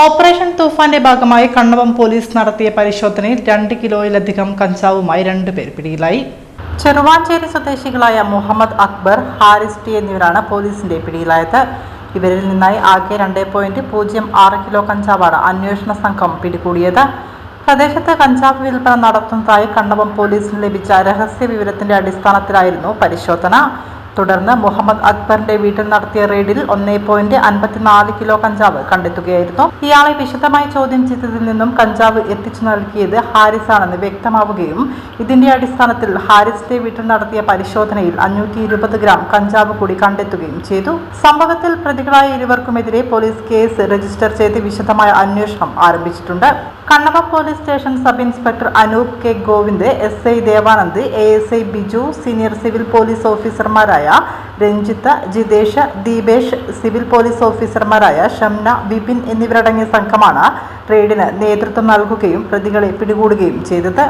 Operation തൂഫാന്റെ ഭാഗമായി Kannavam police നടത്തിയ പരിശോധനയിൽ 2 കിലോയിലധികം കഞ്ചാവുമായി 2 പേർ പിടിയിലായി. ചെറുവാഞ്ചേരി സ്വദേശികളായ മുഹമ്മദ് അക്ബർ, ഹാരിസ് ടി എന്നിവരാണ് പോലീസിന്റെ പിടിയിലായത്. ഇവരിൽ നിന്നായി ആകെ 2.06 കിലോ കഞ്ചാവാണ് അന്വേഷണ സംഘം പിടികൂടിയത്. പ്രദേശത്ത് കഞ്ചാവ് വിൽപ്പന നടത്തുന്നതായി കണ്ണവം പോലീസിന് ലഭിച്ച രഹസ്യ വിവരത്തിന്റെ അടിസ്ഥാനത്തിലായിരുന്നു പരിശോധന. തുടർന്ന് മുഹമ്മദ് അക്ബറിന്റെ വീട്ടിൽ നടത്തിയ റെയ്ഡിൽ 1.54 കിലോ കഞ്ചാവ് കണ്ടെത്തുകയായിരുന്നു. ഇയാളെ വിശദമായി ചോദ്യം ചെയ്തതിൽ നിന്നും കഞ്ചാവ് എത്തിച്ചു നൽകിയത് ഹാരിസ് ആണെന്ന് വ്യക്തമാവുകയും ഇതിന്റെ അടിസ്ഥാനത്തിൽ ഹാരിസിന്റെ വീട്ടിൽ നടത്തിയ പരിശോധനയിൽ 520 ഗ്രാം കഞ്ചാവ് കൂടി കണ്ടെത്തുകയും ചെയ്തു. സംഭവത്തിൽ പ്രതികളായ ഇരുവർക്കുമെതിരെ പോലീസ് കേസ് രജിസ്റ്റർ ചെയ്ത് വിശദമായ അന്വേഷണം ആരംഭിച്ചിട്ടുണ്ട്. Kannavam police station sub inspector Anoop K Govind, SI Devanand, ASI Biju, senior civil police ഓഫീസർമാരായ രഞ്ജിത്ത്, ജിതേഷ്, ദീപേഷ്, സിവിൽ പോലീസ് ഓഫീസർമാരായ ഷംന, വിപിൻ എന്നിവരടങ്ങിയ സംഘമാണ് റെയ്ഡിന് നേതൃത്വം നൽകുകയും പ്രതികളെ പിടികൂടുകയും ചെയ്തത്.